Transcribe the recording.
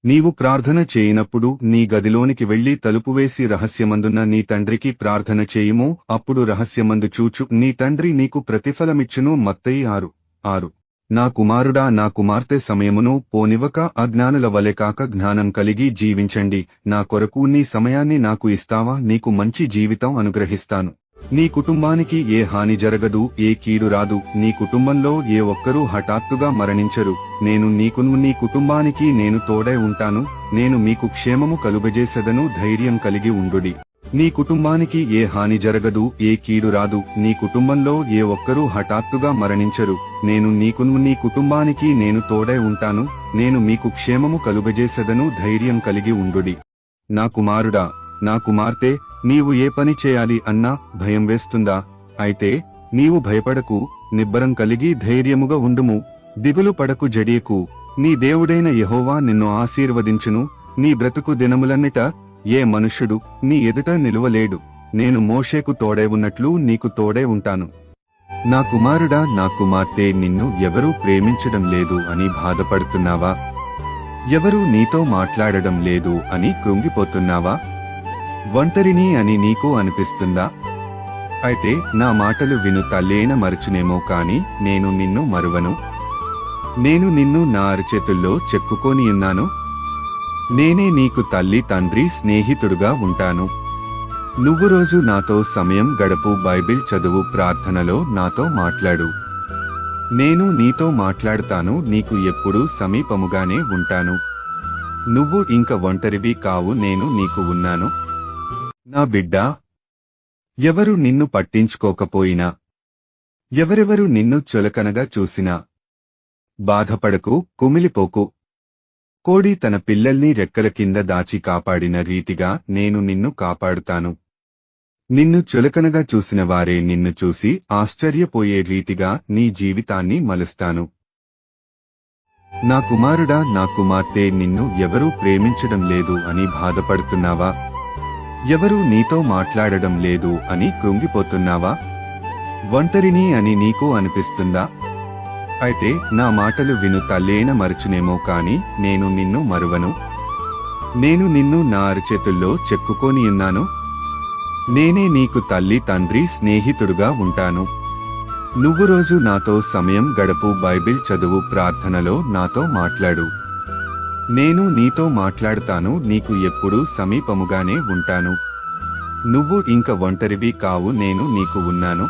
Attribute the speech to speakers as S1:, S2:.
S1: నీవు ప్రార్థన చేయనప్పుడు నీ గదిలోనికి వెళ్లి తలుపువేసి రహస్యమందున్న నీ తండ్రికి ప్రార్థన చేయుము, అప్పుడు రహస్యమందు చూచు నీ తండ్రి నీకు ప్రతిఫలమిచ్చును. మత్తయి 6:6. నా కుమారుడా, నా కుమార్తె, సమయమును పోనివ్వక అజ్ఞానుల వలె కాక జ్ఞానం కలిగి జీవించండి. నా కొరకు నీ సమయాన్ని నాకు ఇస్తావా? నీకు మంచి జీవితం అనుగ్రహిస్తాను. నీ కుటుంబానికి ఏ హాని జరగదు, ఏ కీడు రాదు. నీ కుటుంబంలో ఏ ఒక్కరూ హఠాత్తుగా మరణించరు. నేను నీకును నీ కుటుంబానికి నేను తోడై ఉంటాను. నేను మీకు క్షేమము కలుగజేసెదను. ధైర్యం కలిగి ఉండుడి. నీ కుటుంబానికి ఏ హాని జరగదు, ఏ కీడు రాదు. నీ కుటుంబంలో ఏ ఒక్కరూ హఠాత్తుగా మరణించరు. నేను నీకును నీ కుటుంబానికి నేను తోడై ఉంటాను. నేను మీకు క్షేమము కలుగజేసెదను. ధైర్యం కలిగి ఉండుడి. నా కుమారుడా, నా కుమార్తె, నీవు ఏ పని చేయాలి అన్నా భయం వేస్తుందా? అయితే నీవు భయపడకు, నిబ్బరం కలిగి ధైర్యముగా ఉండుము. దిగులు పడకు, జడియకు. నీ దేవుడైన యెహోవా నిన్ను ఆశీర్వదించును. నీ బ్రతుకు దినములన్నిట ఏ మనుష్యుడు నీ ఎదుట నిలువలేడు. నేను మోషేకు తోడై ఉన్నట్లు నీకు తోడై ఉంటాను. నా కుమారుడా, నా కుమార్తె, నిన్ను ఎవరూ ప్రేమించడం లేదు అని బాధపడుతున్నావా? ఎవరూ నీతో మాట్లాడడం లేదు అని కృంగిపోతున్నావా? ఒంటరిని అని నీకు అనిపిస్తుందా? అయితే నా మాటలు విను. తల్లేన మరచునేమో కాని నేను నిన్ను మరువను. నేను నిన్ను నా అరచేతుల్లో చెక్కుకొనియున్నాను. నేనే నీకు తల్లి, తండ్రి, స్నేహితుడుగా ఉంటాను. నువ్వు రోజు నాతో సమయం గడుపు. బైబిల్ చదువు, ప్రార్థనలో నాతో మాట్లాడు. నేను నీతో మాట్లాడుతాను. నీకు ఎప్పుడూ సమీపముగానే ఉంటాను. నువ్వు ఇంక ఒంటరివి కావు. నేను నీకు ఉన్నాను. నా బిడ్డా, ఎవరు నిన్ను పట్టించుకోకపోయినా, ఎవరెవరు నిన్ను చులకనగా చూసినా బాధపడకు, కుమిలిపోకు. కోడి తన పిల్లల్ని రెక్కల కింద దాచి కాపాడిన రీతిగా నేను నిన్ను కాపాడుతాను. నిన్ను చులకనగా చూసిన వారే నిన్ను చూసి ఆశ్చర్యపోయే రీతిగా నీ జీవితాన్ని మలుస్తాను. నా కుమారుడా, నా కుమార్తె, నిన్ను ఎవరూ ప్రేమించడం లేదు అని బాధపడుతున్నావా? ఎవరూ నీతో మాట్లాడడం లేదు అని కృంగిపోతున్నావా? ఒంటరిని అని నీకు అనిపిస్తుందా? అయితే నా మాటలు విను. తల్లేన మరచునేమో కాని నేను నిన్ను మరువను. నేను నిన్ను నా అరచేతుల్లో చెక్కుకొనియున్నాను. నేనే నీకు తల్లి, తండ్రి, స్నేహితుడుగా ఉంటాను. నువ్వు రోజు నాతో సమయం గడుపు. బైబిల్ చదువు, ప్రార్థనలో నాతో మాట్లాడు. నేను నీతో మాట్లాడుతాను. నీకు ఎప్పుడూ సమీపముగానే ఉంటాను. నువ్వు ఇంక ఒంటరివి కావు. నేను నీకు ఉన్నాను.